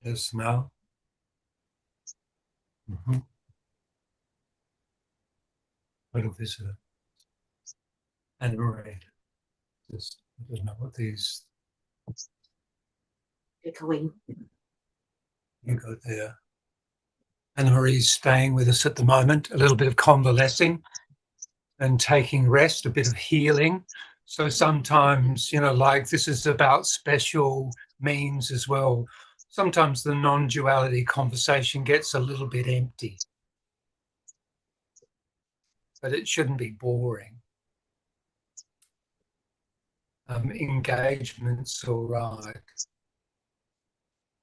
Yes, now. Mm-hmm. Little visitor. And Marie. Just, I don't know what these Echoing. you got there. And Marie's staying with us at the moment, a little bit of convalescing and taking rest, a bit of healing. So sometimes, like this is about special means as well. Sometimes the non-duality conversation gets a little bit empty, but it shouldn't be boring. Engagement's all right.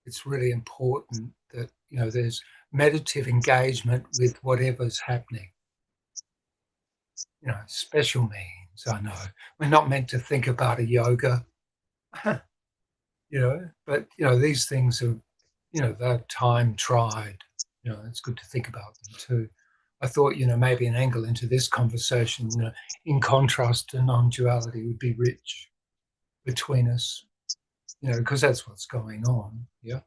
It's really important that, there's meditative engagement with whatever's happening. Special means, I know. We're not meant to think about a yoga, but, these things are, they're time tried. It's good to think about them too. I thought, maybe an angle into this conversation, in contrast to non-duality would be rich between us, because that's what's going on. Yeah.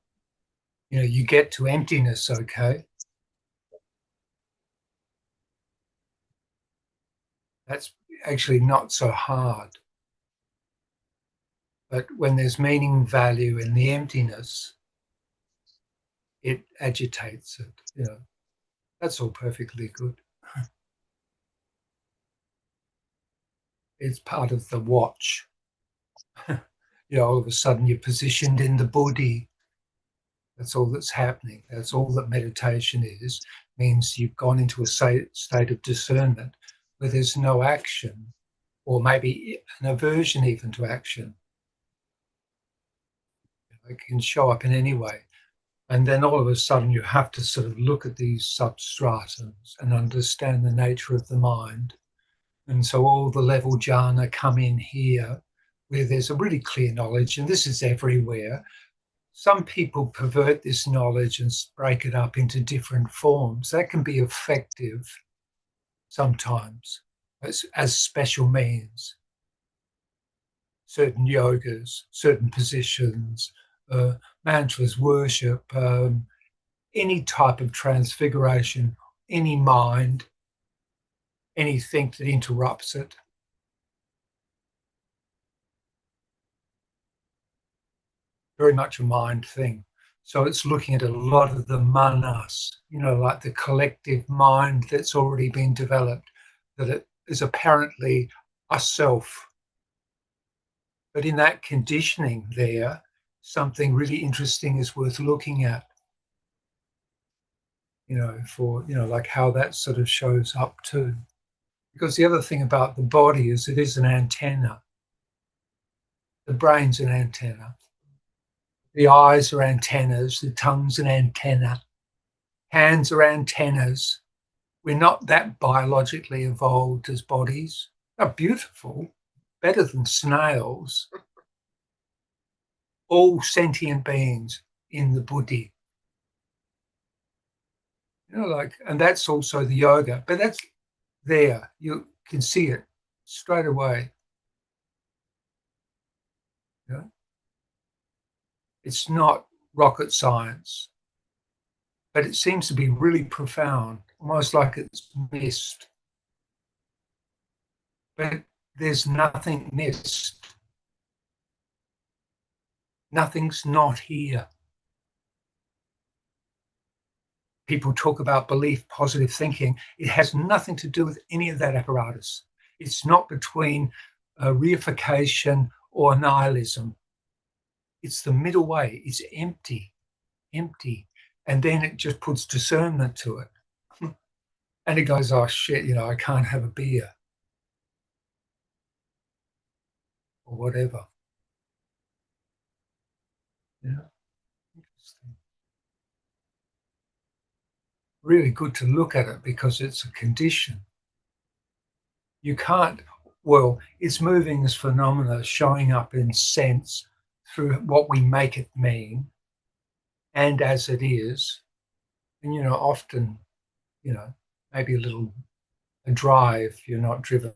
You get to emptiness, okay? That's actually not so hard. But when there's meaning, value in the emptiness, it agitates it. That's all perfectly good. It's part of the watch. All of a sudden you're positioned in the buddhi. That's all that's happening. That's all that meditation is. Means you've gone into a state of discernment where there's no action, or maybe an aversion even to action. It can show up in any way. And then all of a sudden you have to sort of look at these substratums and understand the nature of the mind. And so all the level jhana come in here where there's a really clear knowledge, and this is everywhere. Some people pervert this knowledge and break it up into different forms. That can be effective sometimes as special means. Certain yogas, certain positions, mantras, worship, any type of transfiguration, any mind, anything that interrupts it. Very much a mind thing. So it's looking at a lot of the manas, like the collective mind that's already been developed, that it is apparently a self. But in that conditioning there, something really interesting is worth looking at, like how that sort of shows up too. Because the other thing about the body is it is an antenna. The brain's an antenna. The eyes are antennas. The tongue's an antenna. Hands are antennas. We're not that biologically evolved as bodies. They're beautiful, better than snails. All sentient beings in the buddhi. And that's also the yoga. But that's there. You can see it straight away. It's not rocket science, but it seems to be really profound, almost like it's missed. But there's nothing missed. Nothing's not here. People talk about belief, positive thinking. It has nothing to do with any of that apparatus. It's not between reification or nihilism. It's the middle way. It's empty, empty. And then it just puts discernment to it. And it goes, oh shit, I can't have a beer or whatever. Yeah. Interesting. Really good to look at it because it's a condition. You can't, well, it's moving as phenomena showing up in sense through what we make it mean and as it is. And, often, maybe a drive, you're not driven.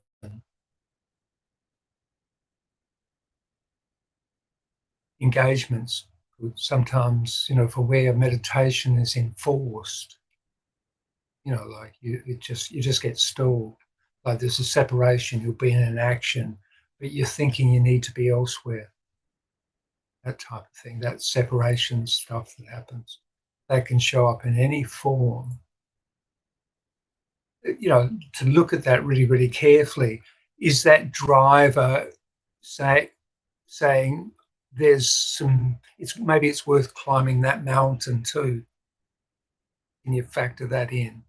Engagements Sometimes, for where meditation is enforced, like you just get stalled. Like there's a separation, you'll be in an action, but you're thinking you need to be elsewhere. That type of thing, that separation stuff that happens, that can show up in any form. To look at that really, really carefully, is that driver saying maybe it's worth climbing that mountain too? Can you factor that in?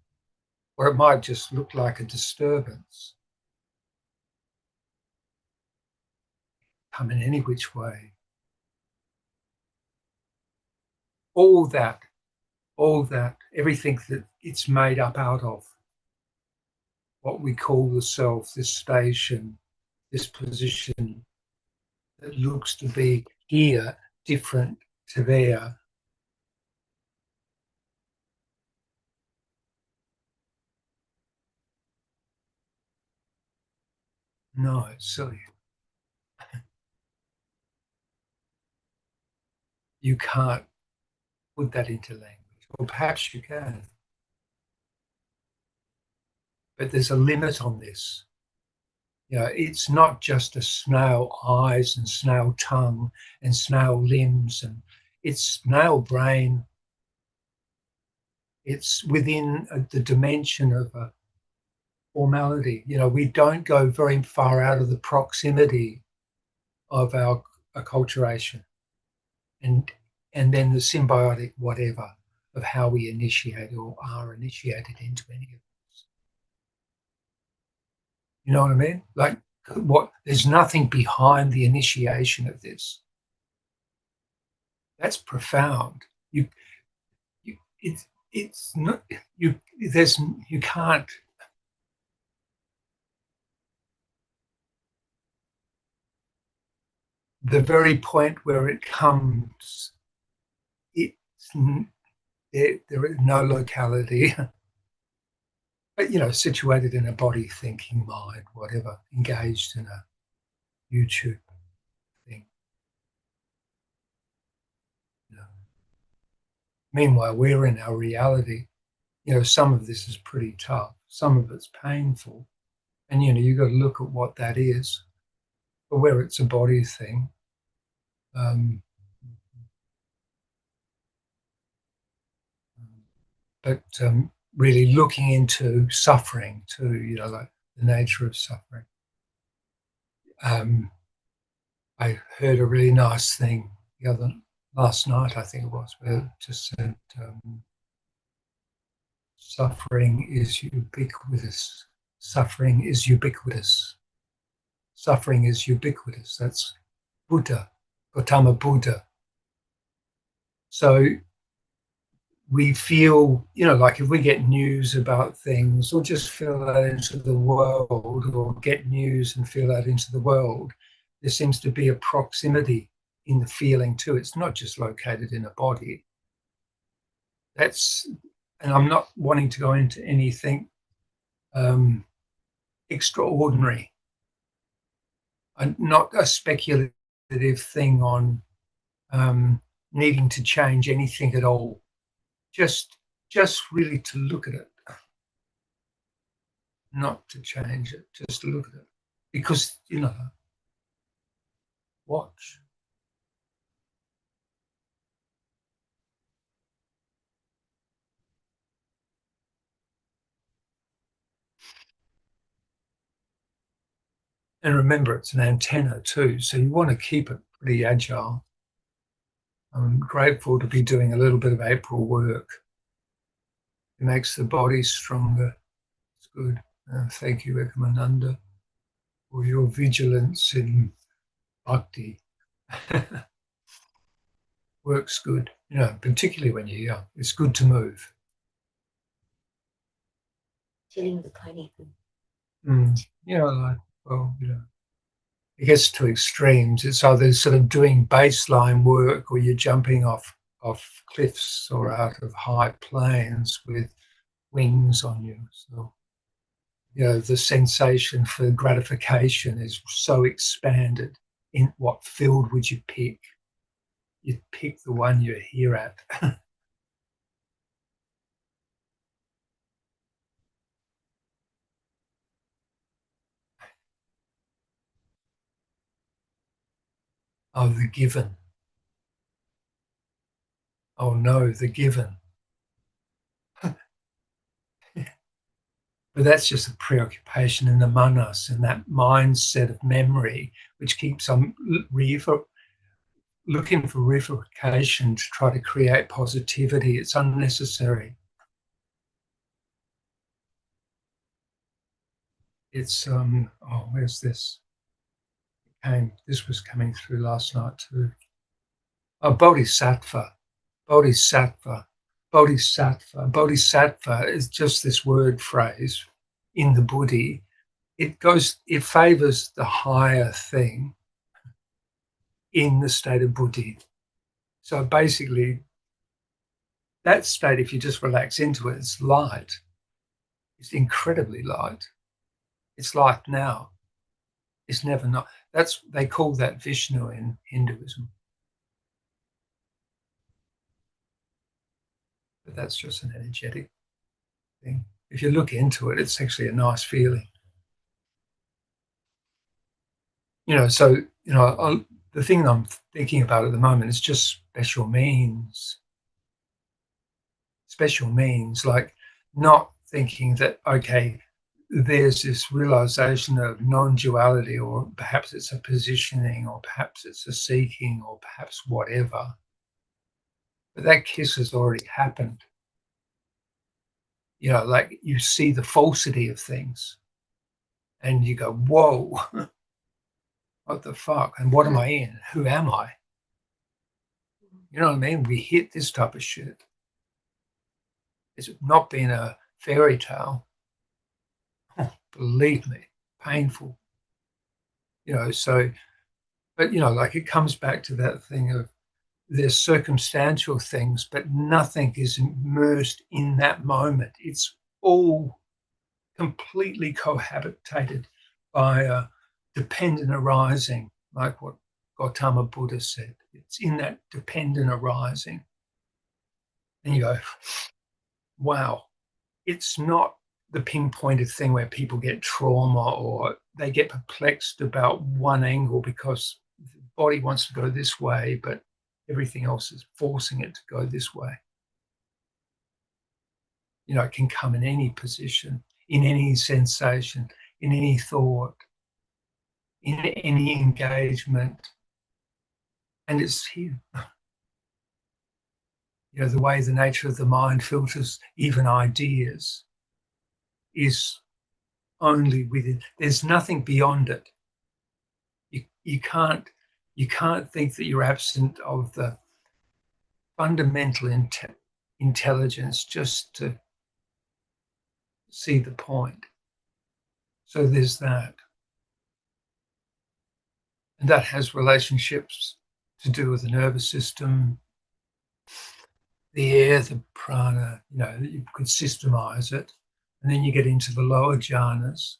Or it might just look like a disturbance. Come in any which way. All that, everything that it's made up out of, what we call the self, this station, this position that looks to be here, different to there. No, it's silly. You can't put that into language, or perhaps you can. But there's a limit on this. It's not just a snail eyes and snail tongue and snail limbs, and it's snail brain. It's within the dimension of a formality. We don't go very far out of the proximity of our acculturation, and then the symbiotic whatever of how we initiate or are initiated into any of this. You know what I mean? Like there's nothing behind the initiation of this. That's profound. It's not you. You can't. The very point where it comes, there is no locality. But situated in a body, thinking mind, whatever, engaged in a YouTube thing. Meanwhile, we're in our reality. Some of this is pretty tough. Some of it's painful. And, you've got to look at what that is. But where it's a body thing, but really looking into suffering too, like the nature of suffering. I heard a really nice thing last night, I think it was, where it just said, suffering is ubiquitous. Suffering is ubiquitous. Suffering is ubiquitous. That's Buddha, Gautama Buddha. So we feel, like if we get news about things or just feel that into the world, or get news and feel that into the world, there seems to be a proximity in the feeling too. It's not just located in a body. And I'm not wanting to go into anything extraordinary, and not a speculative thing on needing to change anything at all. Just really to look at it, not to change it, just to look at it. Because, watch. And remember, it's an antenna too, so you want to keep it pretty agile. I'm grateful to be doing a little bit of April work. It makes the body stronger. It's good. Thank you, Ekomananda, for your vigilance in bhakti. Works good, particularly when you're young. It's good to move. Chilling the tiny thing. It gets to extremes. It's either sort of doing baseline work, or you're jumping off cliffs or out of high planes with wings on you. So, the sensation for gratification is so expanded. In what field would you pick? you'd pick the one you're here at. Oh, the given. Oh no, the given. But that's just a preoccupation in the manas, and that mindset of memory, which keeps on looking for reification to try to create positivity. It's unnecessary. It's where's this? This was coming through last night too. Oh, bodhisattva, bodhisattva, bodhisattva. Bodhisattva is just this word phrase in the Buddhi. It favors the higher thing in the state of Buddhi. So basically, that state, if you just relax into it, it's light. It's incredibly light. It's light now. It's never not. They call that Vishnu in Hinduism. But that's just an energetic thing. If you look into it, it's actually a nice feeling. So the thing I'm thinking about at the moment is just special means. Special means, like not thinking that, okay, there's this realization of non-duality, or perhaps it's a positioning, or perhaps it's a seeking, or perhaps whatever. But that kiss has already happened. Like you see the falsity of things and you go, whoa, what the fuck? And what am I in? Who am I? You know what I mean? We hit this type of shit. It's not been a fairy tale. Believe me, painful. But like it comes back to that thing of there's circumstantial things, but nothing is immersed in that moment. It's all completely cohabitated by a dependent arising, like what Gautama Buddha said. It's in that dependent arising. And you go, wow, it's not the pinpointed thing where people get trauma or they get perplexed about one angle because the body wants to go this way, but everything else is forcing it to go this way. It can come in any position, in any sensation, in any thought, in any engagement. And it's here. The way the nature of the mind filters even ideas is only within. There's nothing beyond it. You can't think that you're absent of the fundamental intelligence just to see the point. So there's that. And that has relationships to do with the nervous system, the air, the prana, you could systemize it. And then you get into the lower jhanas,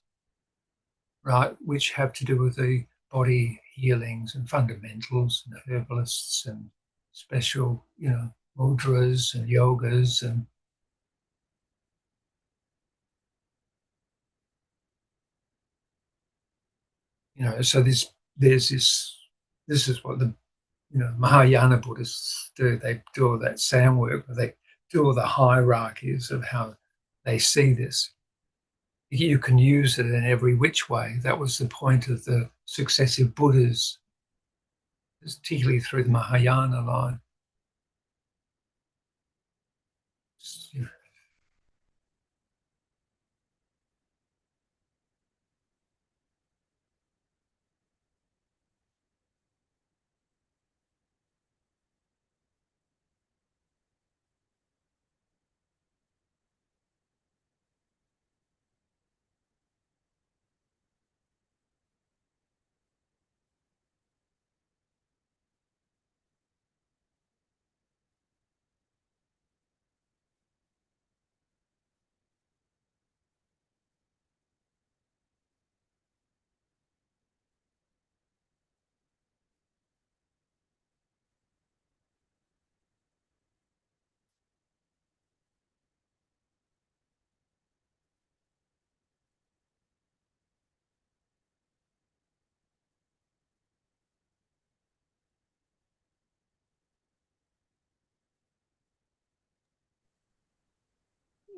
right, which have to do with the body healings and fundamentals and herbalists and special, mudras and yogas and so there's this is what the Mahayana Buddhists do. They do all that sand work, where they do all the hierarchies of how they see this. You can use it in every which way. That was the point of the successive Buddhas, particularly through the Mahayana line.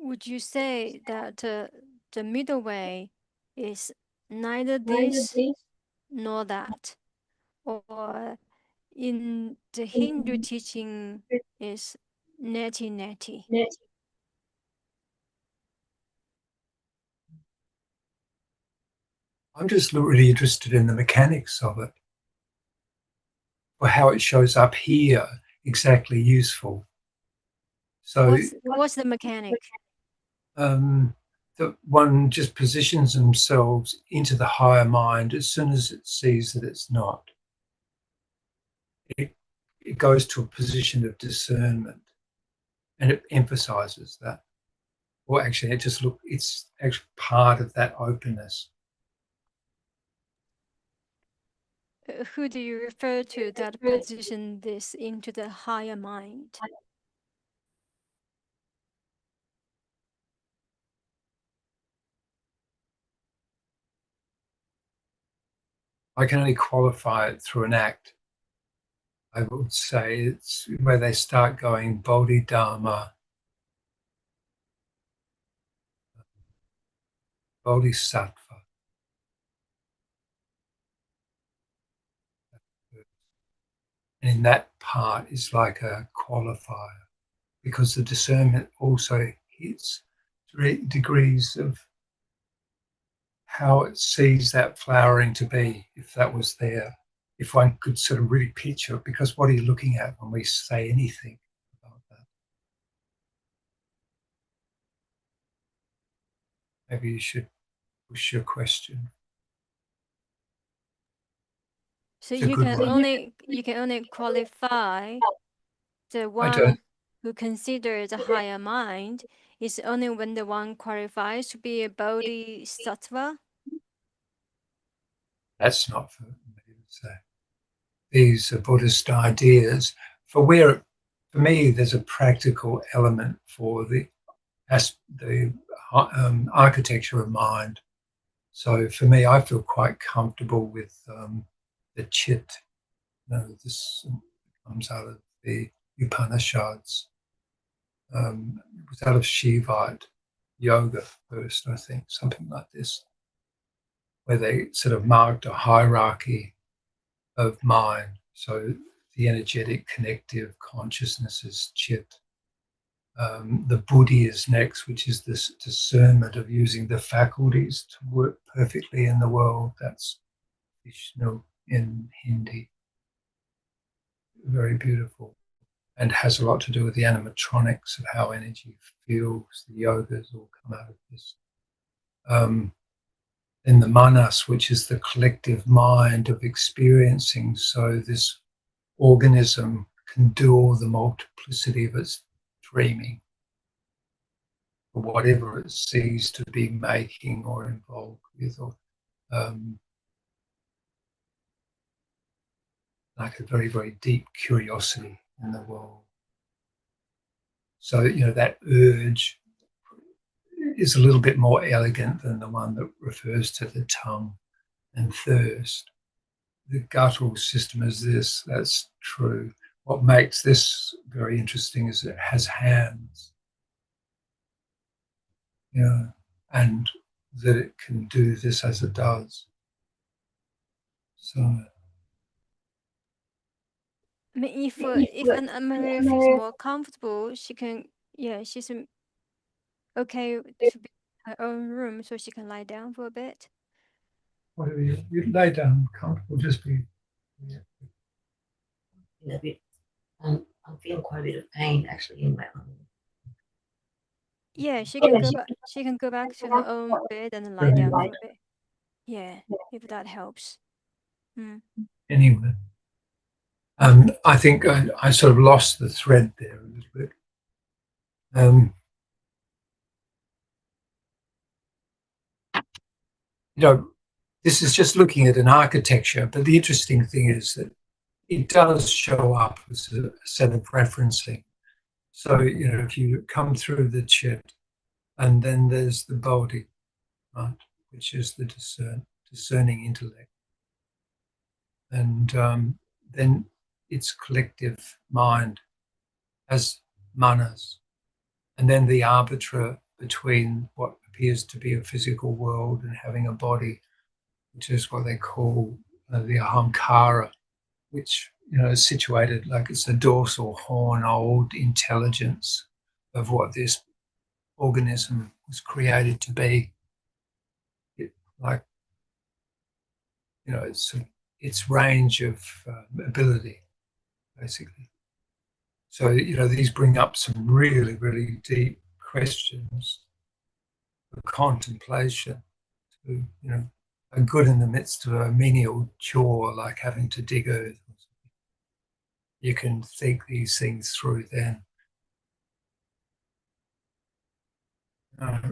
would you say that the middle way is neither this nor that? Or in the Hindu teaching is neti neti? I'm just really interested in the mechanics of it, or how it shows up here, exactly useful. So what's the mechanic? that one just positions themselves into the higher mind as soon as it sees that it's not. It goes to a position of discernment, and it emphasizes that. Or actually, it's actually part of that openness. Who do you refer to that position this into the higher mind? I can only qualify it through an act. I would say it's where they start going Bodhidharma, Bodhisattva. And in that part is like a qualifier, because the discernment also hits 3 degrees of how it sees that flowering to be, if that was there, if one could sort of really picture it, because what are you looking at when we say anything about that? Maybe you should push your question. So It's a you good can one. only qualify the one who considers the higher mind is only when the one qualifies to be a bodhisattva. That's not for me to say. These are Buddhist ideas. For me, there's a practical element for the architecture of mind. So for me, I feel quite comfortable with the chit. This comes out of the Upanishads. It was out of Shivite yoga first, I think, something like this, where they sort of marked a hierarchy of mind. So the energetic connective consciousness is chit. The buddhi is next, which is this discernment of using the faculties to work perfectly in the world. That's Vishnu in Hindi. Very beautiful, and has a lot to do with the animatronics of how energy feels. The yogas all come out of this. Then the manas, which is the collective mind of experiencing. So this organism can do all the multiplicity of its dreaming, or whatever it sees to be making or involved with, or like a very, very deep curiosity in the world. So, that urge is a little bit more elegant than the one that refers to the tongue and thirst. The guttural system is this, that's true. What makes this very interesting is it has hands, and that it can do this as it does. So, I mean, if an Amariff is more comfortable, she can, she's okay to be in her own room, so she can lie down for a bit. whatever you lay down comfortable, just be. A bit. I'm feeling quite a bit of pain actually in my arm. Yeah, she can go back. She can go back to her own bed and lie down for a bit. Yeah, if that helps. Anyway, I think I sort of lost the thread there a little bit. This is just looking at an architecture, but the interesting thing is that it does show up as a set of referencing. So, if you come through the chit, and then there's the bodhi, right, which is the discerning intellect. And then its collective mind as manas. And then the arbiter between what appears to be a physical world and having a body, which is what they call the ahamkara, which is situated like it's a dorsal horn, old intelligence of what this organism was created to be. Like its range of ability, basically. So these bring up some really, really deep questions of contemplation. To, are good in the midst of a menial chore like having to dig earth. You can think these things through then.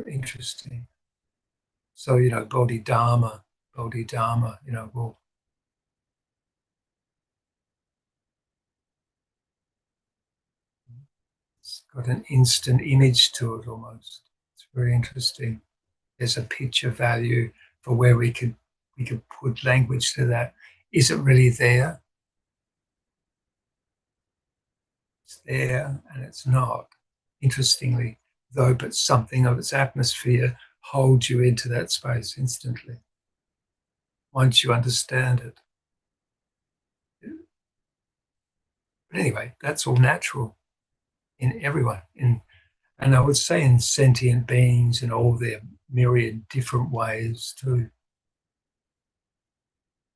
Interesting. So, Bodhidharma, well, it's got an instant image to it almost. It's very interesting. There's a picture value for where we could put language to that. Is it really there? It's there and it's not. Interestingly, though, but something of its atmosphere holds you into that space instantly once you understand it. But anyway, that's all natural in everyone. And I would say in sentient beings in all their myriad different ways too.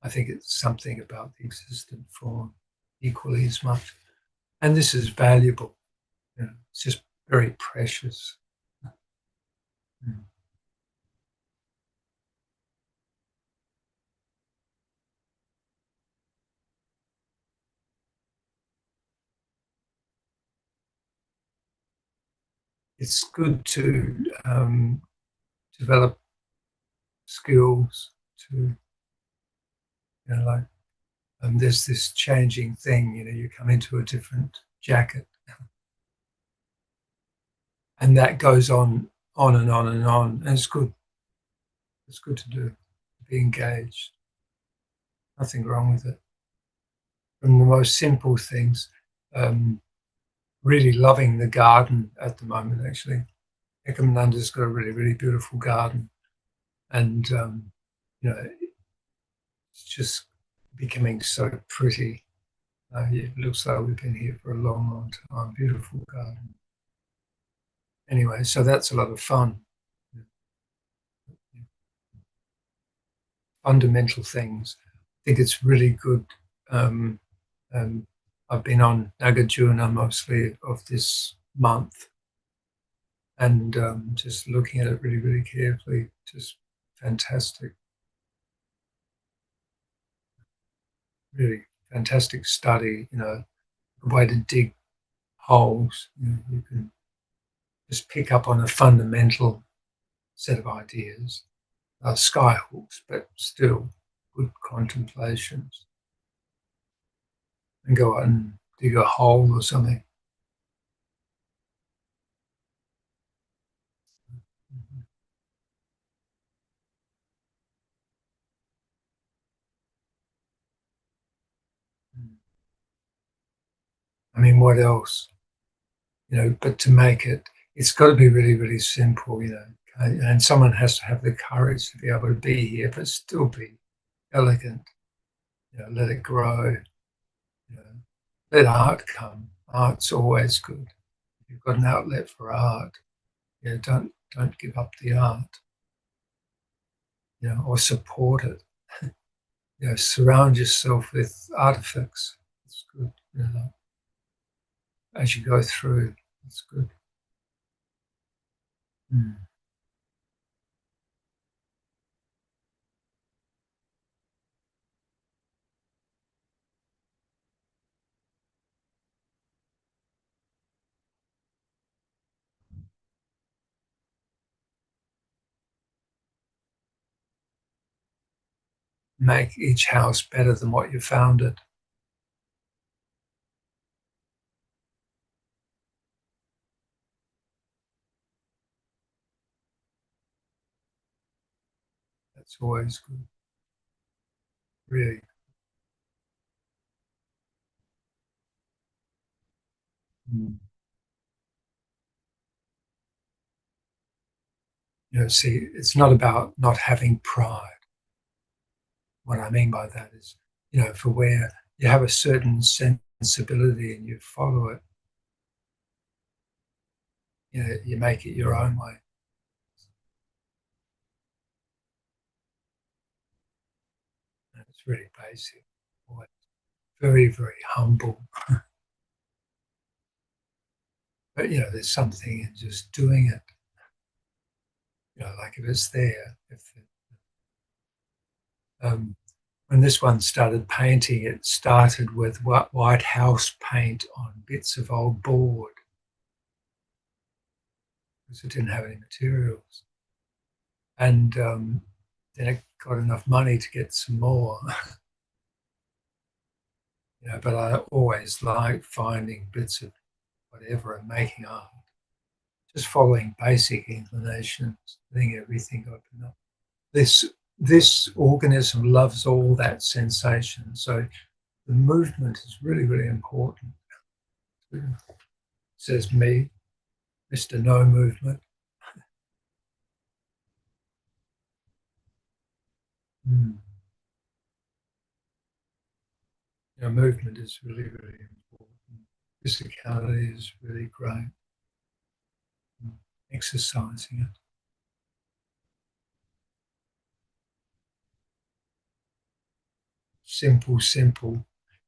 I think it's something about the existent form equally as much. And this is valuable. It's just very precious. Mm. It's good to develop skills to, like, there's this changing thing, you come into a different jacket. And that goes on and on and on. And it's good. It's good to do, to be engaged. Nothing wrong with it. From the most simple things, really loving the garden at the moment, actually. Ekomananda's got a really, really beautiful garden. And, it's just becoming so pretty. It looks like we've been here for a long, long time. Beautiful garden. Anyway, so that's a lot of fun. Fundamental things. I think it's really good. I've been on Nagajuna mostly of this month and just looking at it really, really carefully. Just fantastic. Really fantastic study, a way to dig holes. You can just pick up on a fundamental set of ideas, skyhooks, but still good contemplations. And go out and dig a hole or something. I mean, what else? But to make it, it's got to be really, really simple, and someone has to have the courage to be able to be here, but still be elegant. Let it grow. Let art come. Art's always good. If you've got an outlet for art, don't give up the art. Or support it. Surround yourself with artifacts. It's good. As you go through, it's good. Mm. Make each house better than what you found it. That's always good. Really. Mm. See, it's not about not having pride. What I mean by that is, for where you have a certain sensibility and you follow it, you make it your own way. And it's really basic, very, very humble. But there's something in just doing it. Like if it's there, when this one started painting, it started with white house paint on bits of old board because it didn't have any materials. And then it got enough money to get some more. But I always like finding bits of whatever and making art. Just following basic inclinations, letting everything open up. This organism loves all that sensation. So the movement is really, really important. It says me, Mr. No Movement. Movement is really, really important. Physicality is really great. Exercising it. Simple.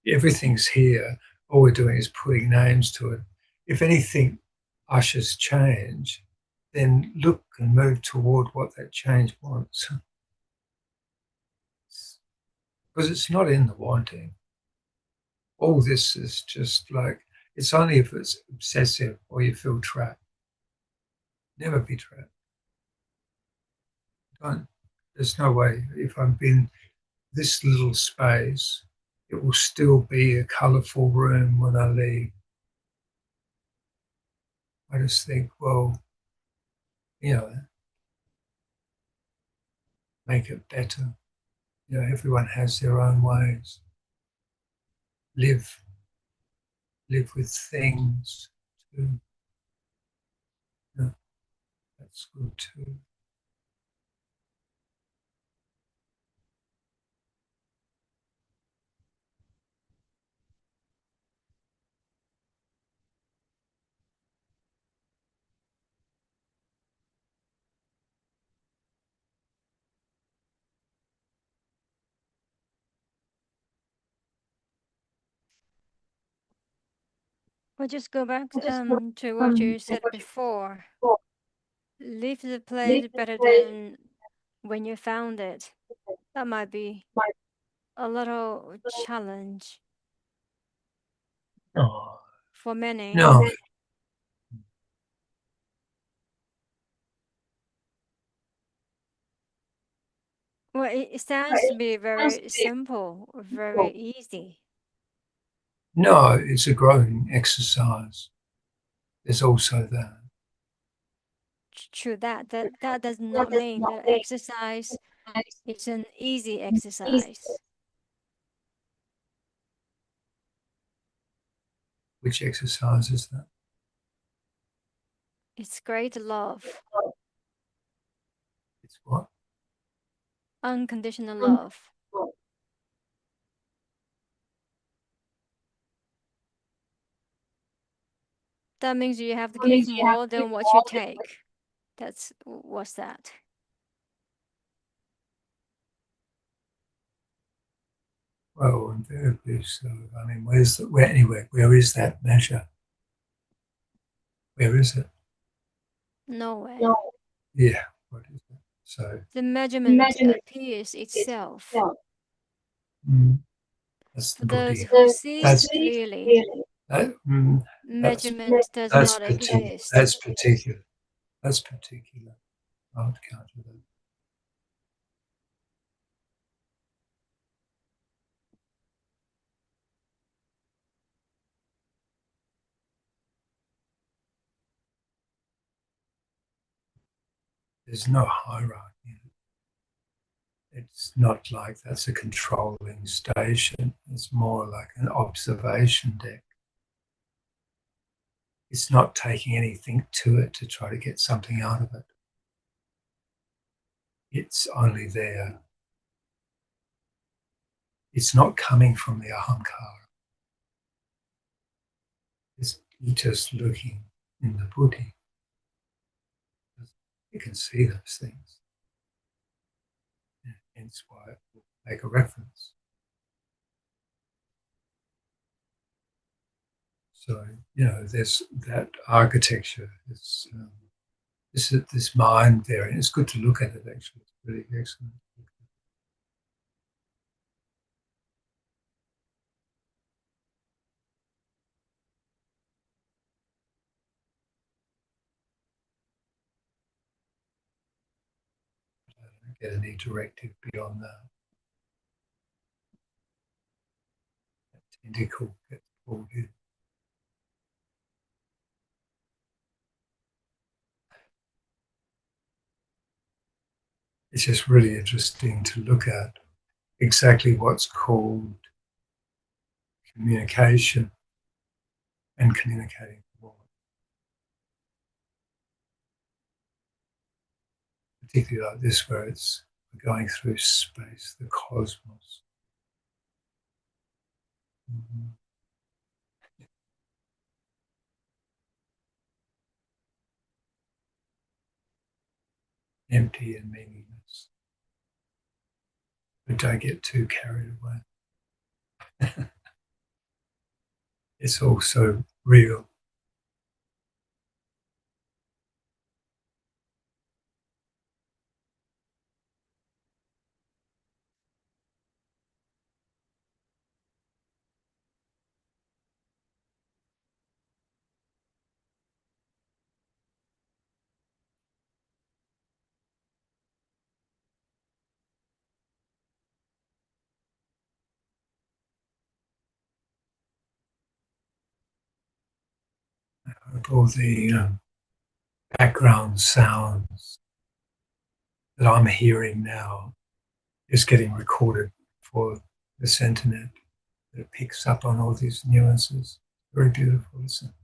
Everything's here. All we're doing is putting names to it. If anything ushers change, then look and move toward what that change wants. Because it's not in the wanting. All this is just like, it's only if it's obsessive or you feel trapped. Never be trapped. There's no way. If I'm in this little space, it will still be a colourful room when I leave. I just think, well, make it better. Everyone has their own ways. Live with things too. That's good too. We'll just go back to what you said before. Leave the place better than when you found it. That might be a little challenge for many. No. Well, it sounds to be very simple, very easy. No, it's a growing exercise. There's also that. True that does not mean that exercise is an easy exercise. Which exercise is that? It's great love. It's what? Unconditional love. That means you have to give more than what you take. What's that? Well, invariably so. I mean, where is that measure? Where is it? Nowhere. Yeah, what is it? So the measurement appears itself. That's For the those Buddhi. who sees clearly, measurement does not exist. That's particular. That's particular. I would counter that. There's no hierarchy. It's not like that's a controlling station. It's more like an observation deck. It's not taking anything to it to try to get something out of it. It's only there. It's not coming from the ahankara. It's just looking in the buddhi. You can see those things. Hence why it will make a reference. So, there's that architecture, this mind there, and it's good to look at it actually. It's really excellent. I don't get any directive beyond that. That tentacle gets pulled in. It's just really interesting to look at exactly what's called communication and communicating the world. Particularly like this, where it's going through space, the cosmos. Mhm. Empty and meaningless. But don't get too carried away. It's also real. All the background sounds that I'm hearing now is getting recorded for this internet. It picks up on all these nuances. Very beautiful, isn't it?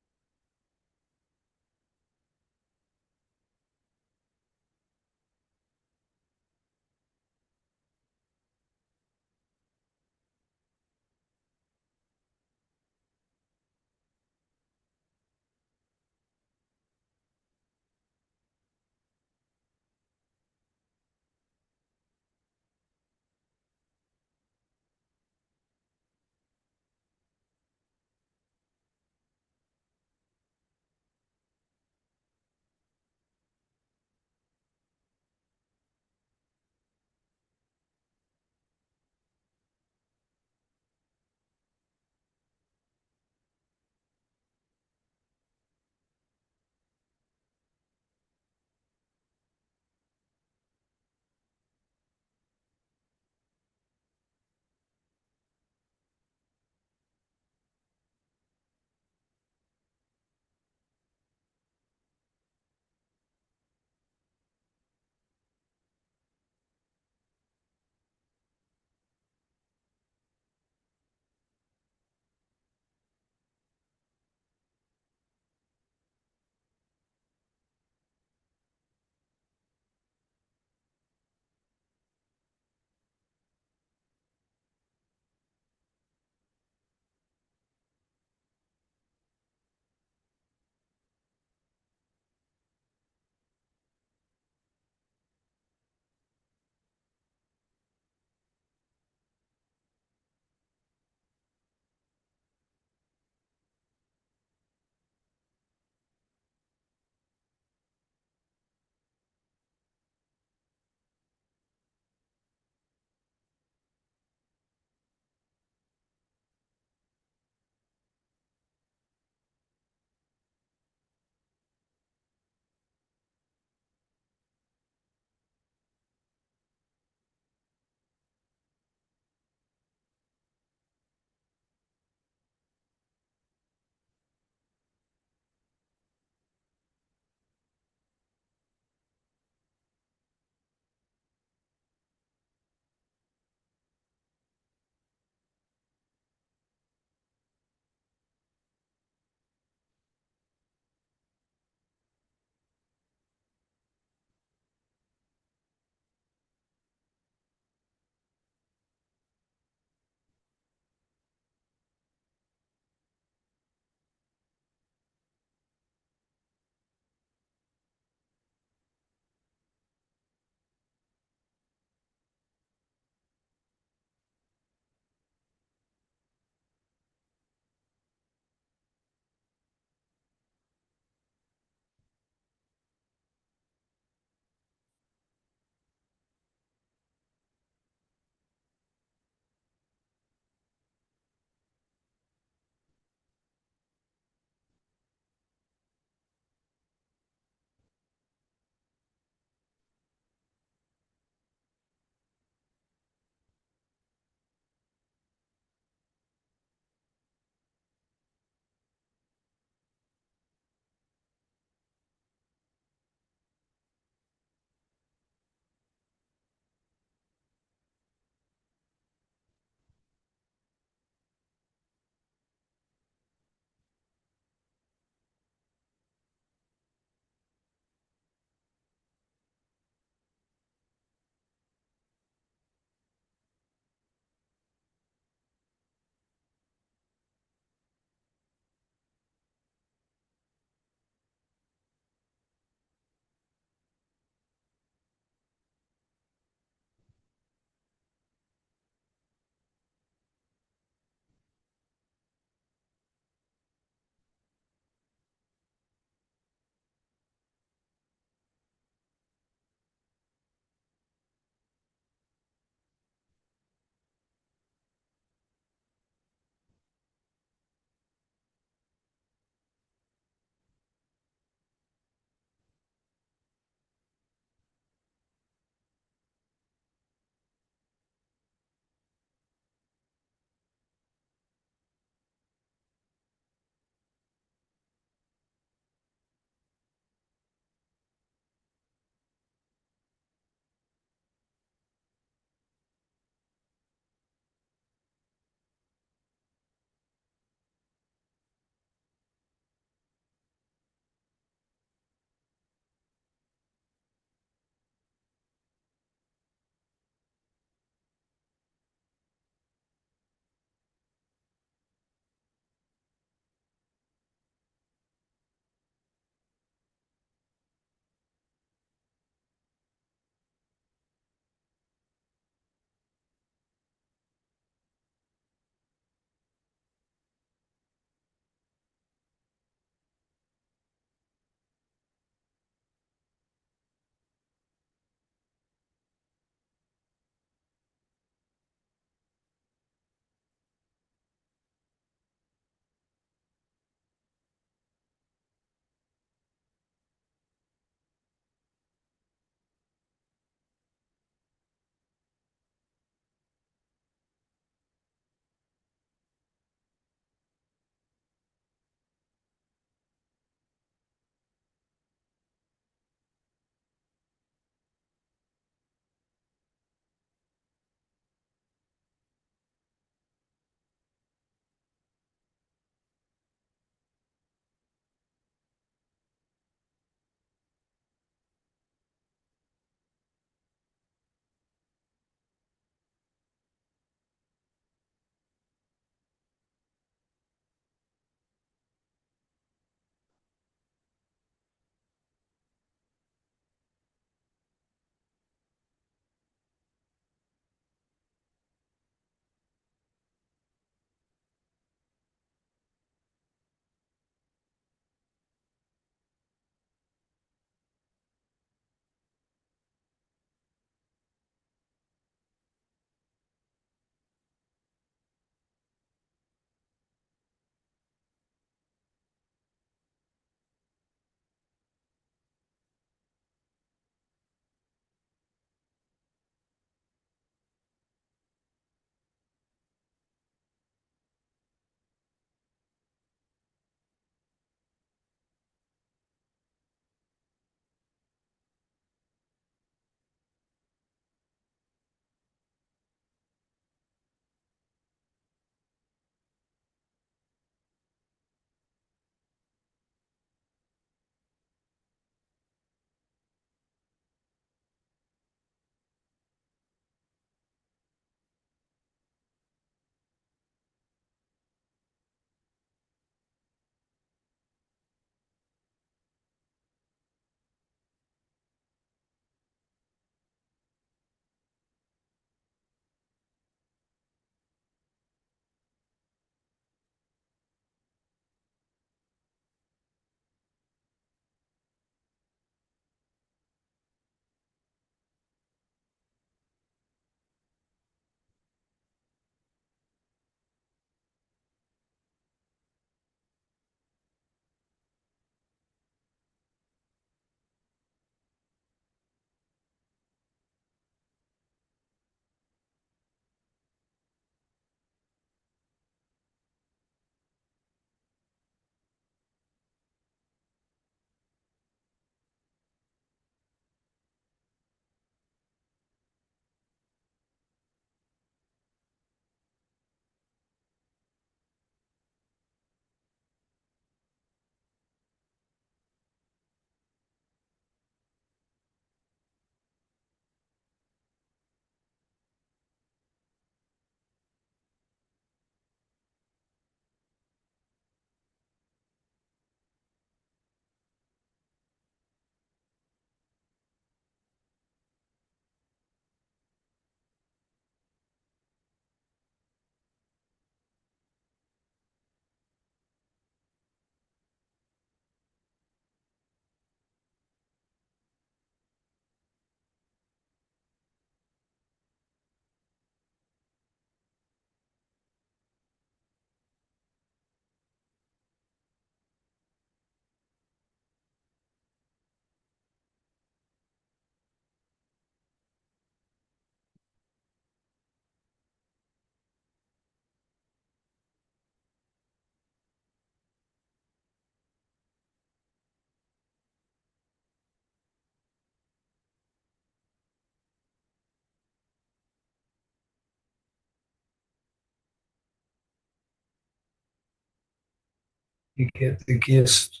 you get the gist.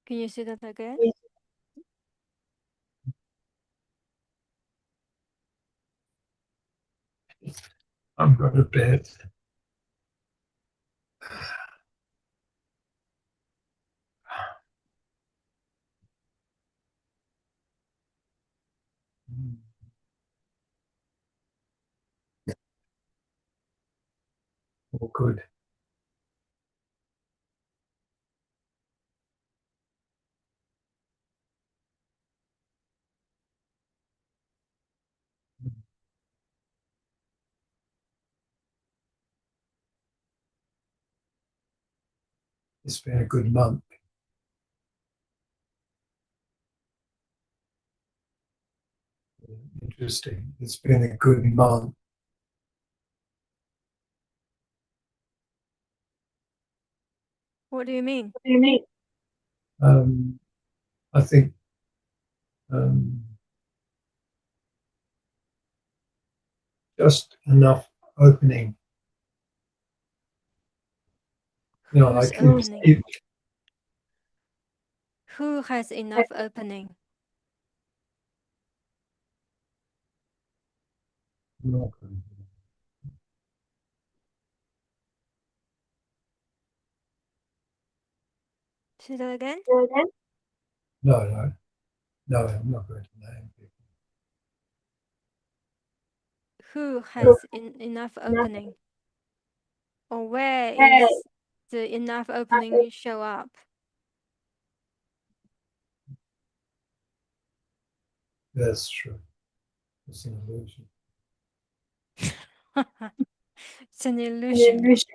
Can you say that again? I'm going to bed. All good. It's been a good month. Interesting. It's been a good month. What do you mean? I think just enough opening. You know, Who's like opening? Who has enough opening? Say that again? No, I'm not going to name people. Who has enough opening? Or where is the enough opening show up? That's true. It's an illusion. It's an illusion.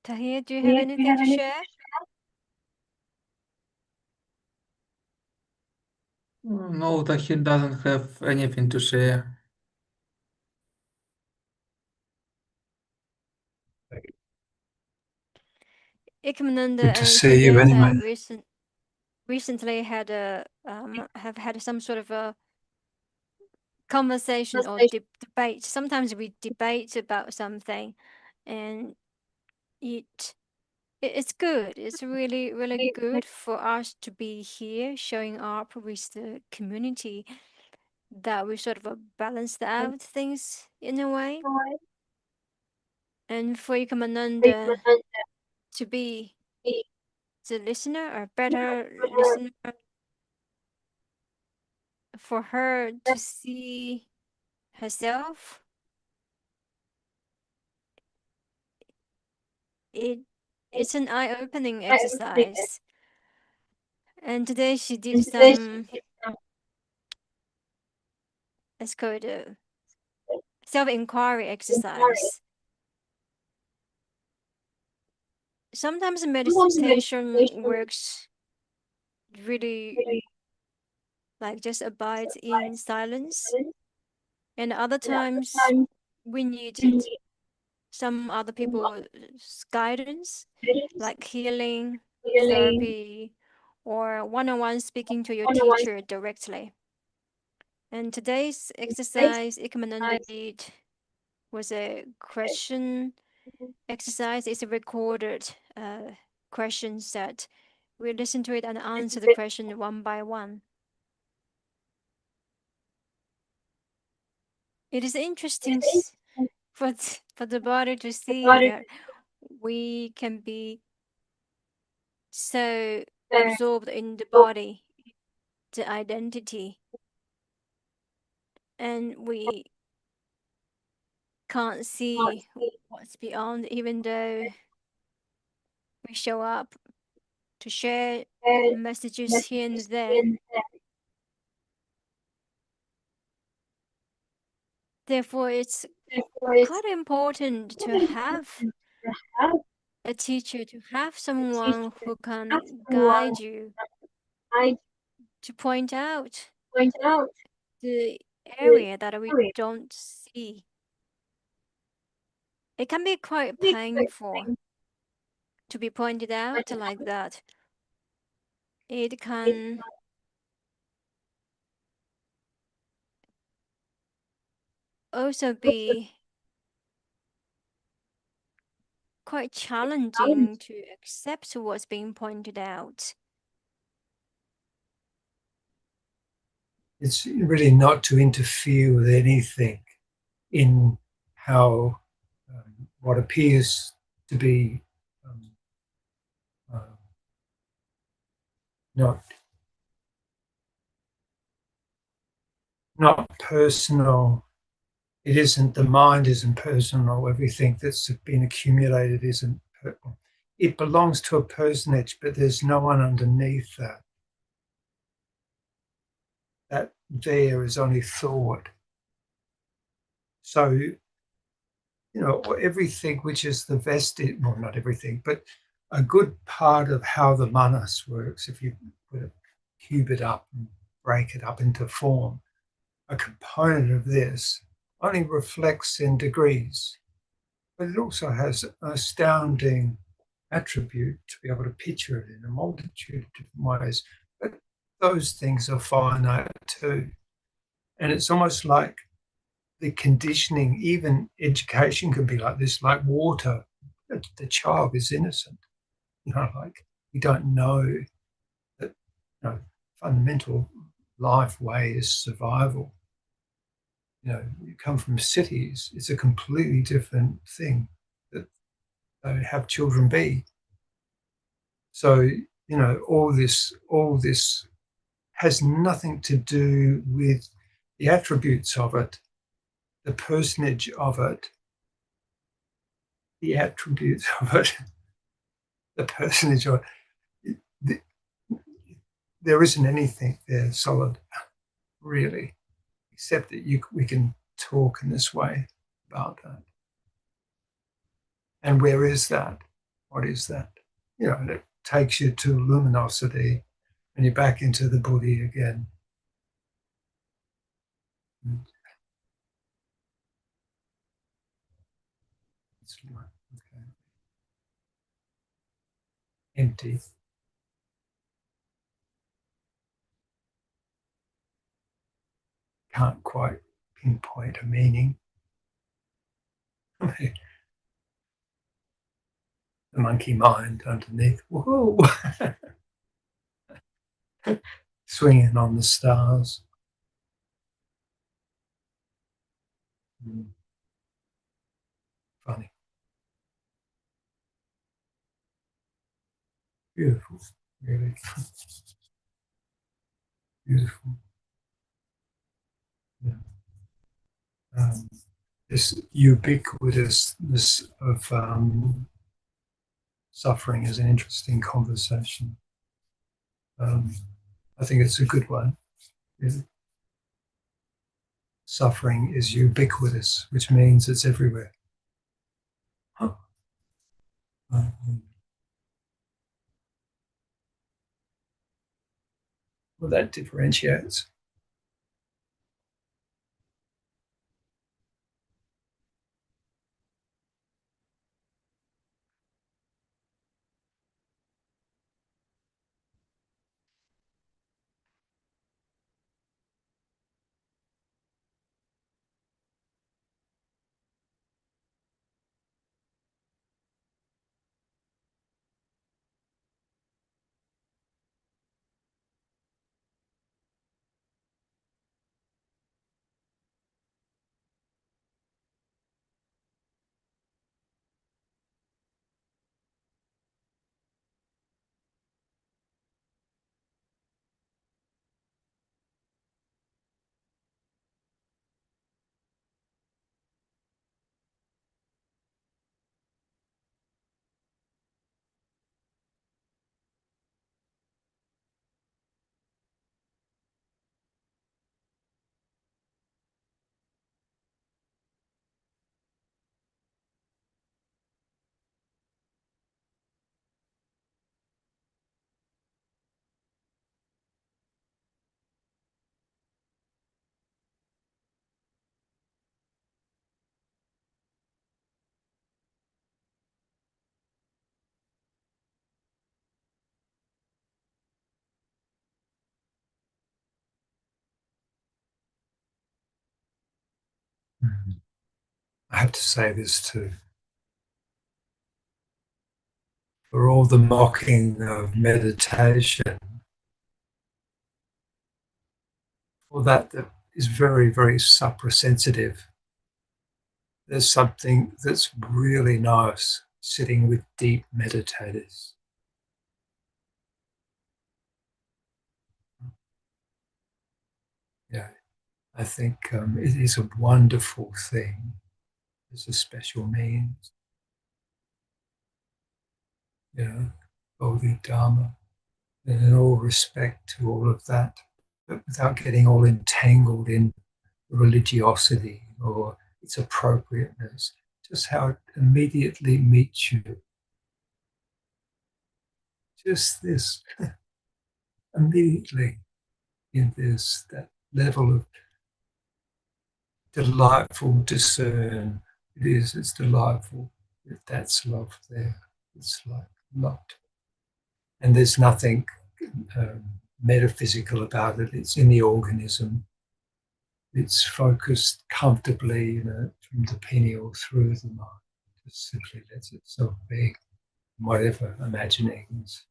Tahir, do you have anything to share? No, Tahir doesn't have anything to share. Ekomananda Good to and see you anyway. Sunyata recently had have had some sort of a conversation or debate. Sometimes we debate about something, and it's good. It's really good for us to be here, showing up with the community, that we sort of balanced out things in a way, and for Ekomananda to be the listener or better listener, for her to see herself. It's an eye-opening exercise. And today she did some, let's call it a self-inquiry exercise. Sometimes meditation works really like just abide in silence, and other times we need some other people's guidance, like healing, therapy, or one-on-one speaking to your teacher directly. And today's exercise Ekomananda did was a question exercise. It's a recorded question set. We listen to it and answer the question one by one. It is interesting for the body to see that we can be so absorbed in the body, the identity, and we can't see what's beyond, even though we show up to share messages here and there. Therefore, it's quite important to have a teacher, to have someone who can guide you to point out the area that we don't see. It can be quite painful to be pointed out like that. It can also be quite challenging to accept what's being pointed out. It's really not to interfere with anything in how what appears to be uh, not personal. It isn't, the mind isn't personal. Everything that's been accumulated isn't. It belongs to a personage, but there's no one underneath that. That there is only thought. So, you know, everything which is the vested, well, not everything, but a good part of how the manas works, if you cube it up and break it up into form, a component of this only reflects in degrees, but it also has an astounding attribute to be able to picture it in a multitude of different ways. But those things are finite too. And it's almost like the conditioning, even education can be like this, like water. The child is innocent. You know, like you don't know that, you know, fundamental life way is survival. You know, you come from cities, it's a completely different thing that they have children be. So, you know, all this has nothing to do with the attributes of it, the personage of it, the attributes of it, the personage of it. There isn't anything there solid, really, except that we can talk in this way about that. And where is that? What is that? You know, and it takes you to luminosity, and you're back into the Buddhi again. It's like, okay. Empty. Can't quite pinpoint a meaning. The monkey mind underneath. Whoa. Swinging on the stars. Funny. Beautiful. Really. Beautiful. Yeah. This ubiquitousness of suffering is an interesting conversation. I think it's a good one. Really. Suffering is ubiquitous, which means it's everywhere. Huh. Well, that differentiates. I have to say this too. For all the mocking of meditation, for that is very, very suprasensitive, there's something that's really nice sitting with deep meditators. Yeah, I think it is a wonderful thing. There's a special means, Bodhidharma, and in all respect to all of that, but without getting all entangled in religiosity or its appropriateness, just how it immediately meets you. Just this, immediately in this, that level of delightful discern. It's delightful. That's love there. It's like love. And there's nothing metaphysical about it. It's in the organism. It's focused comfortably, from the pineal through the mind. Just simply lets itself be, whatever imaginings.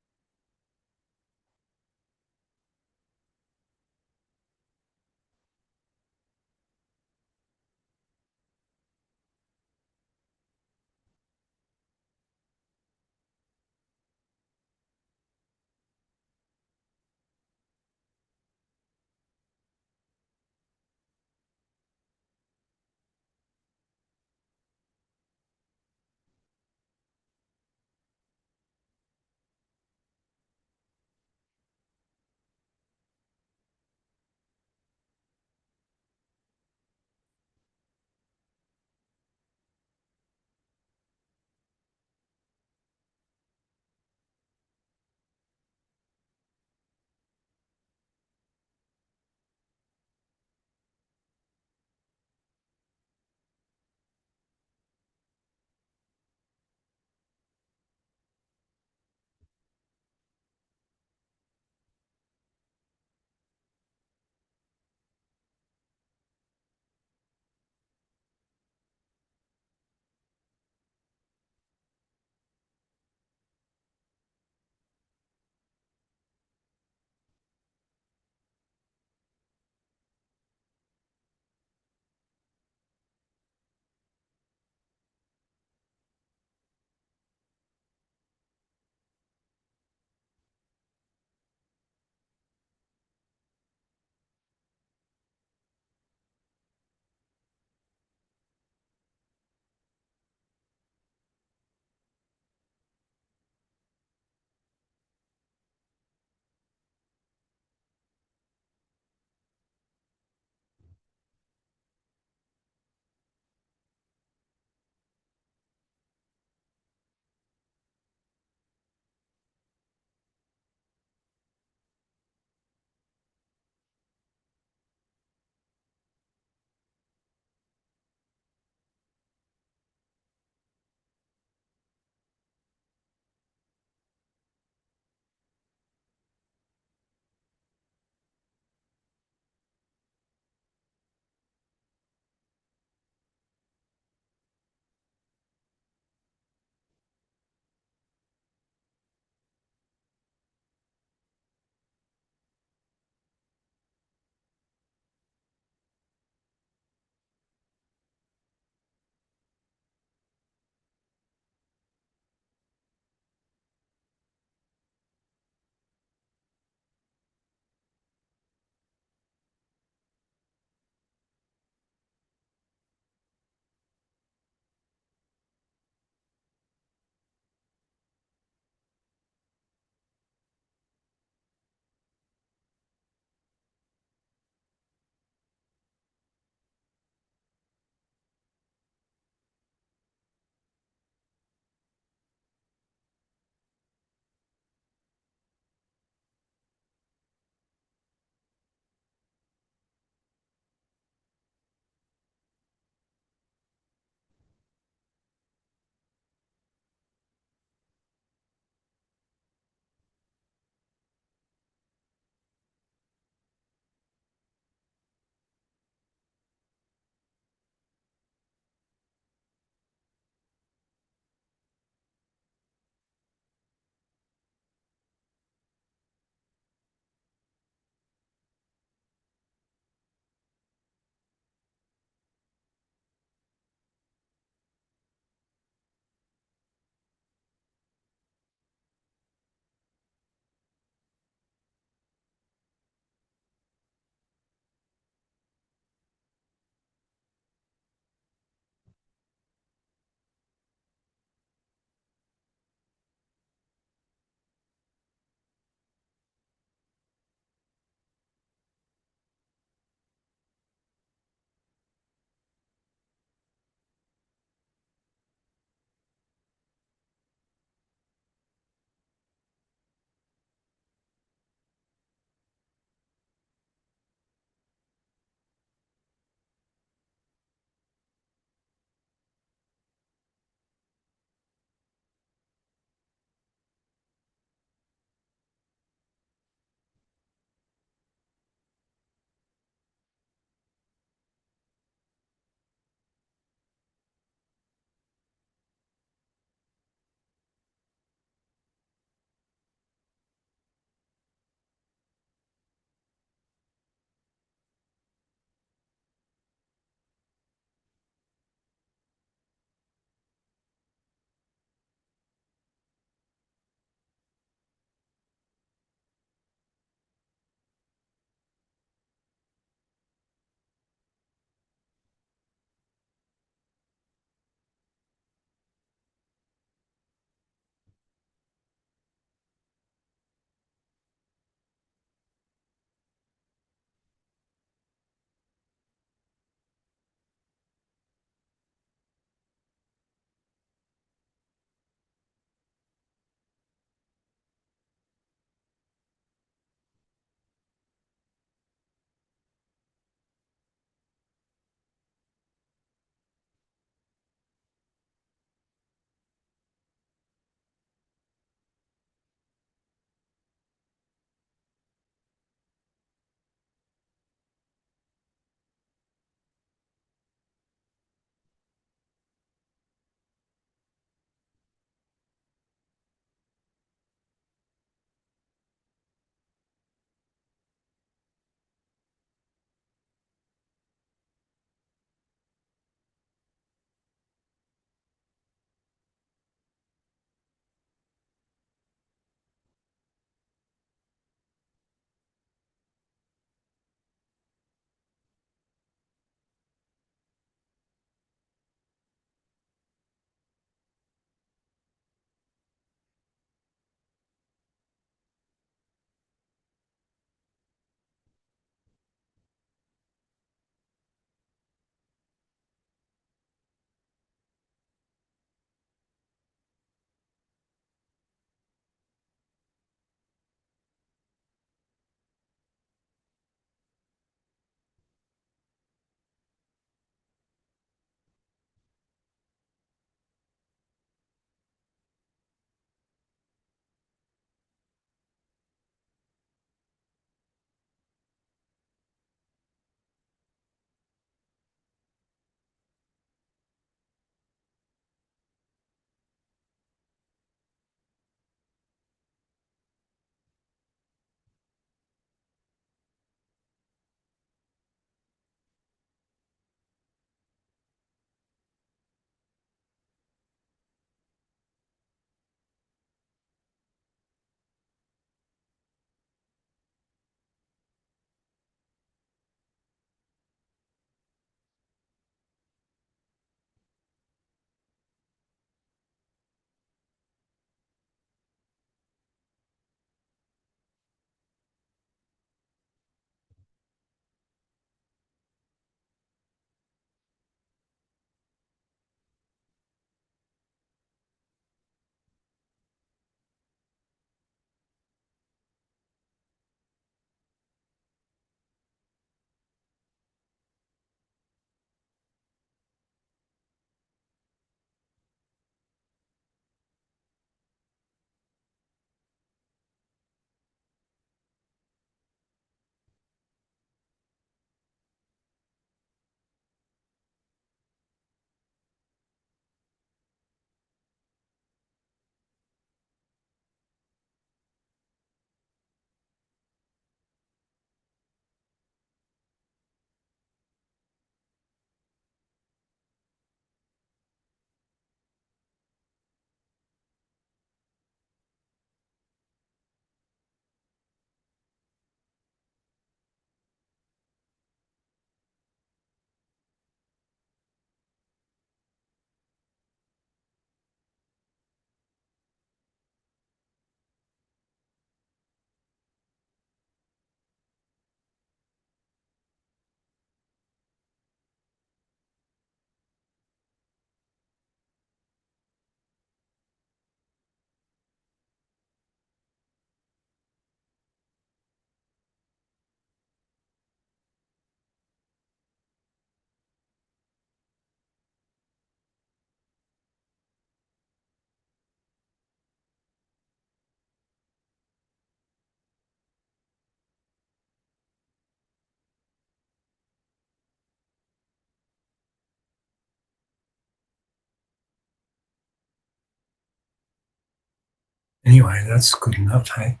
Anyway, that's good enough, hey?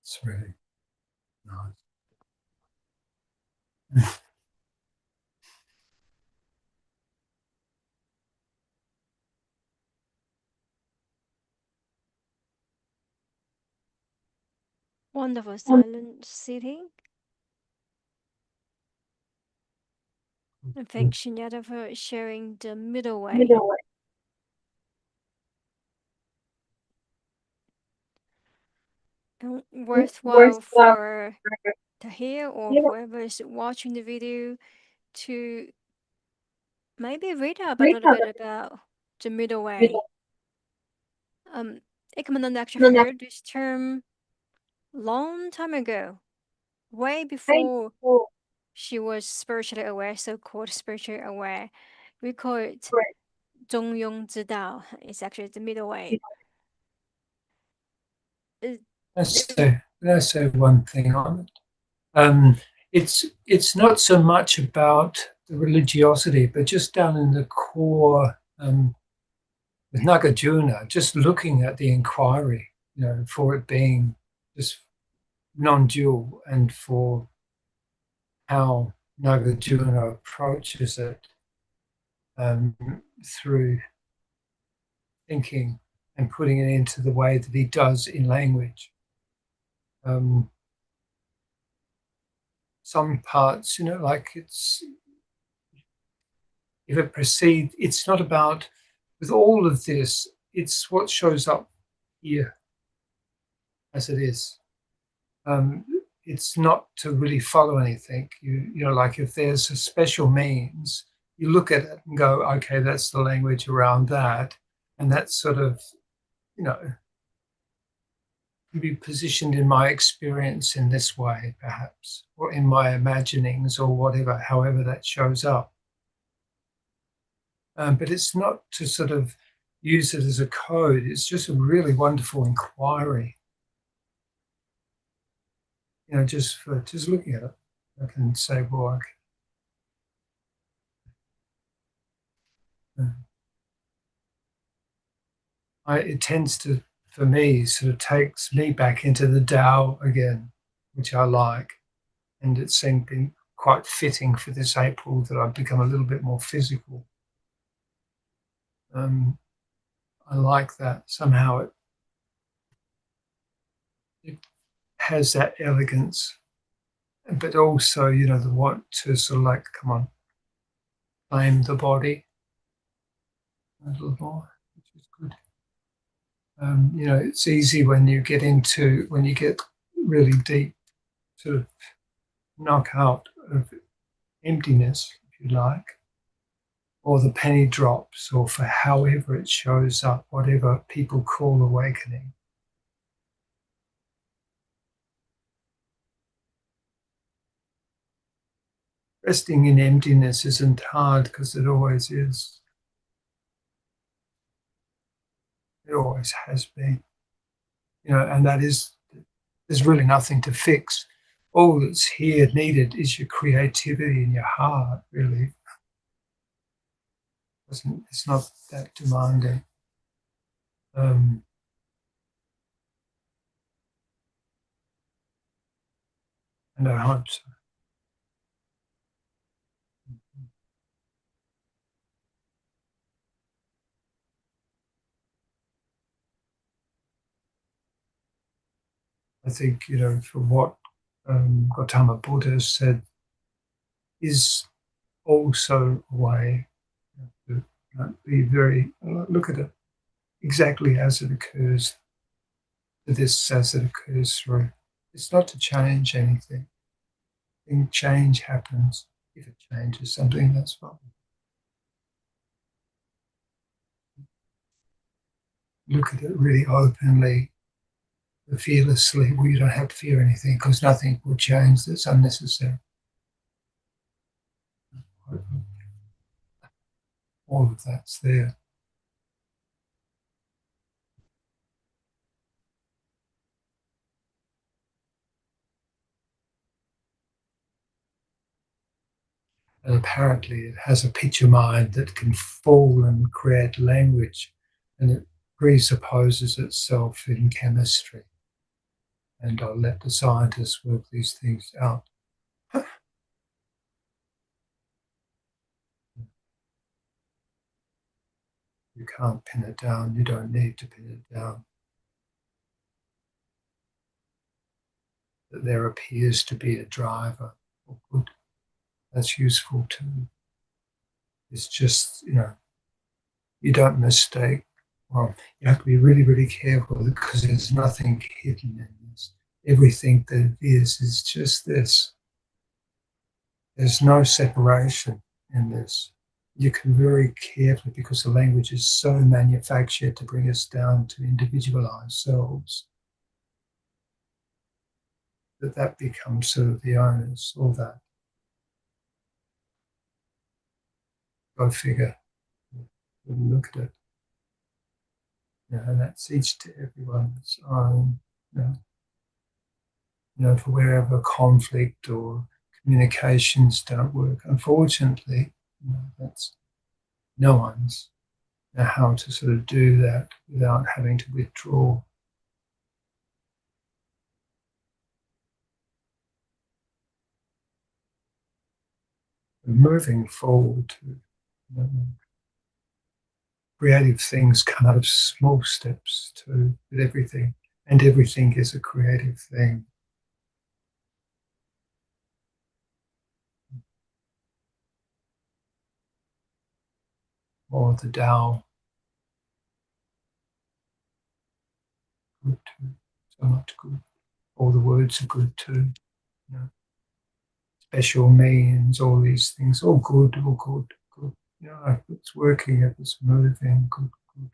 It's really nice. Wonderful silent sitting. And thanks, Sunyata, for sharing the middle way. And worthwhile for Tahir or whoever is watching the video to maybe read up a little bit about the middle way. Ekomananda actually heard this term long time ago, way before she was spiritually aware, so-called spiritually aware. We call it 中庸之道. It's actually the middle way. Let's say one thing on it. It's not so much about the religiosity, but just down in the core with Nagajuna, just looking at the inquiry, for it being just non-dual, and for how Nagarjuna approaches it through thinking and putting it into the way that he does in language. Some parts, like if it proceeds, it's not about, with all of this, it's what shows up here as it is. It's not to really follow anything. Like if there's a special means, you look at it and go, okay, that's the language around that. And that's sort of, can be positioned in my experience in this way, perhaps, or in my imaginings or whatever, however that shows up. But it's not to sort of use it as a code. It's just a really wonderful inquiry. Just looking at it, I can say, well, it tends to, for me, sort of takes me back into the Tao again, which I like. And it seemed been quite fitting for this April that I've become a little bit more physical. I like that. Somehow it has that elegance, but also, the want to sort of like, come on, claim the body a little more, which is good. It's easy when you get really deep, sort of knockout of emptiness, if you like, or the penny drops, or for however it shows up, whatever people call awakening. Resting in emptiness isn't hard because it always is. It always has been. And that is, there's really nothing to fix. All that's here needed is your creativity and your heart, really. It's not that demanding. And I hope so. I think, from what Gautama Buddha said, is also a way to be very, look at it exactly as it occurs, this as it occurs through. It's not to change anything. Change happens. If it changes something, that's fine. Look at it really openly, fearlessly. Well, you don't have to fear anything because nothing will change that's unnecessary. All of that's there. And apparently it has a picture mind that can fall and create language and it presupposes itself in chemistry. And I'll let the scientists work these things out. You can't pin it down. You don't need to pin it down. That there appears to be a driver. Well, good. That's useful too. It's just, you don't mistake. Well, you have to be really, really careful because there's nothing hidden in this. Everything that it is just this. There's no separation in this. You can very carefully, because the language is so manufactured to bring us down to individualized selves, that becomes sort of the onus, all that. Go figure. Look at it. And that's each to everyone's own. For wherever conflict or communications don't work, unfortunately, that's no one's know how to sort of do that without having to withdraw. Moving forward to creative things come out of small steps too, with everything, and everything is a creative thing. Or the Tao, good too, so much good. All the words are good too. Special means, all these things, all good, all good, good. If it's working, if it's moving, good, good.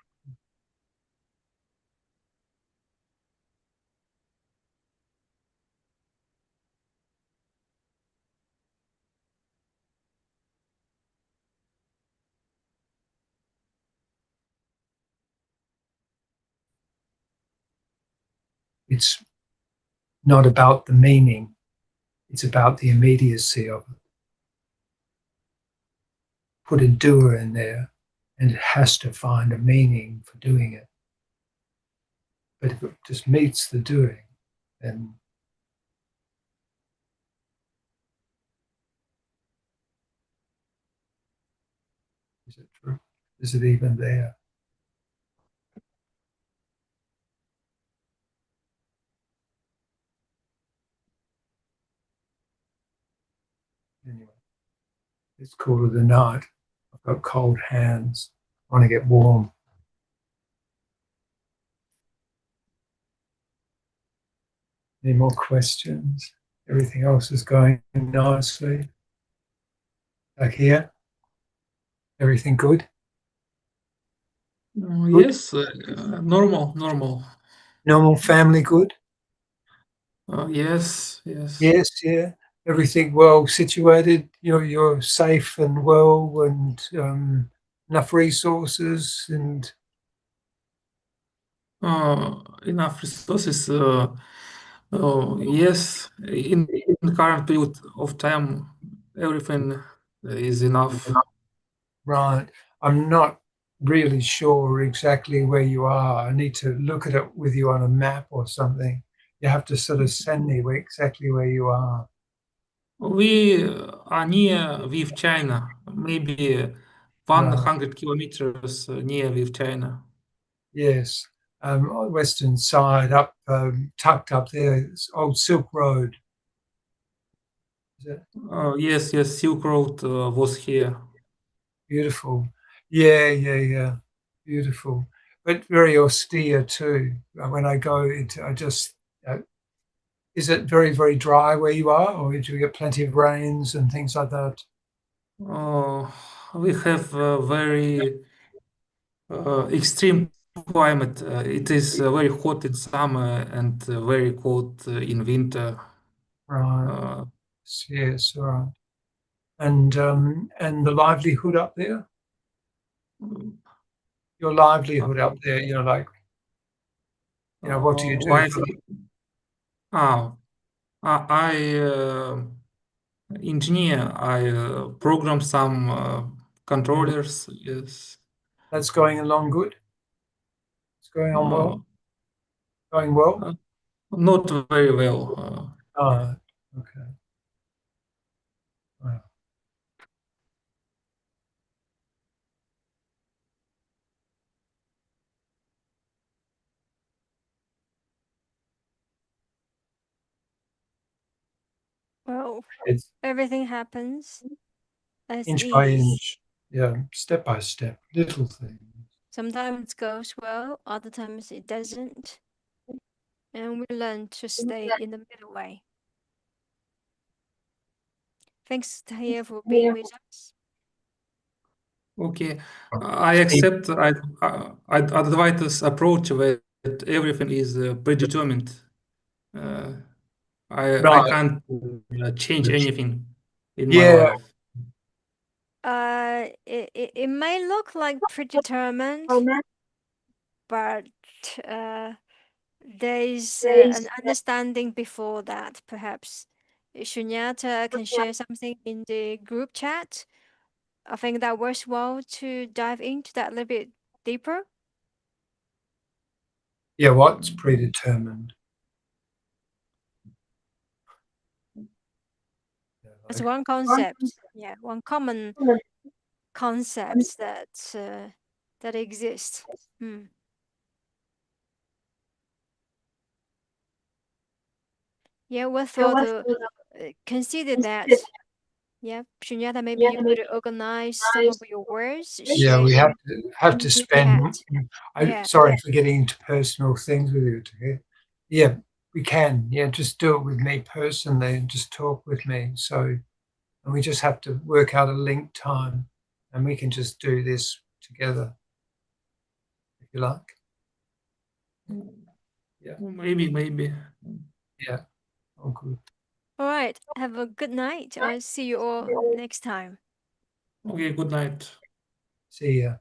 It's not about the meaning, it's about the immediacy of it. Put a doer in there, and it has to find a meaning for doing it. But if it just meets the doing, then is it true? Is it even there? Anyway, it's cooler than night. I've got cold hands. I want to get warm. Any more questions? Everything else is going nicely. Back here, everything good? Yes, normal. Normal family good? Yes. Yes, yeah. Everything well situated. You're safe and well, and enough resources, and Enough resources. Yes, in the current period of time, everything is enough. right. I'm not really sure exactly where you are. I need to look at it with you on a map or something. You have to sort of send me exactly where you are. We are near with China, maybe Right. 100 kilometers near with China. Yes. On the western side, up tucked up there, it's old Silk Road. Is it? Yes, Silk Road was here. Beautiful. Yeah. Beautiful. But very austere too. When I go into, is it very, very dry where you are, or do you get plenty of rains and things like that? We have very extreme climate. It is very hot in summer and very cold in winter. Right. Uh, Yes, all right. And the livelihood up there? Your livelihood up there, like, what do you do life, for the ah, I engineer. I program some controllers. Yes. that's going along good? going on well? Uh, Going well? Not very well. Oh, okay. Wow. Well, It's everything happens as inch by is. inch, yeah, step by step, little things. Sometimes it goes well, other times it doesn't. And we learn to stay in the middle way. Thanks, Tahir, for being with us. Okay, I accept Advaita's approach that everything is predetermined. I Right. can't change anything in my Yeah. life. It may look like predetermined, but there's an understanding before that, perhaps. Sunyata can share something in the group chat. I think that works well to dive into that a little bit deeper. Yeah, what's predetermined? Yeah, That's like, one concept. Yeah, one common concept that exists. Hmm. Yeah, we thought consider that. Yeah, Shunyata, maybe you could organize some of your words, yeah, share we in have to the spend. chat. Yeah. Sorry for getting into personal things with you today. Yeah, we can. Yeah, just do it with me personally and just talk with me. So, and we just have to work out a link time, and we can just do this together, if you like. Yeah. Maybe. Yeah. Oh, good. All right. Have a good night. I'll see you all next time. Okay, good night. See ya.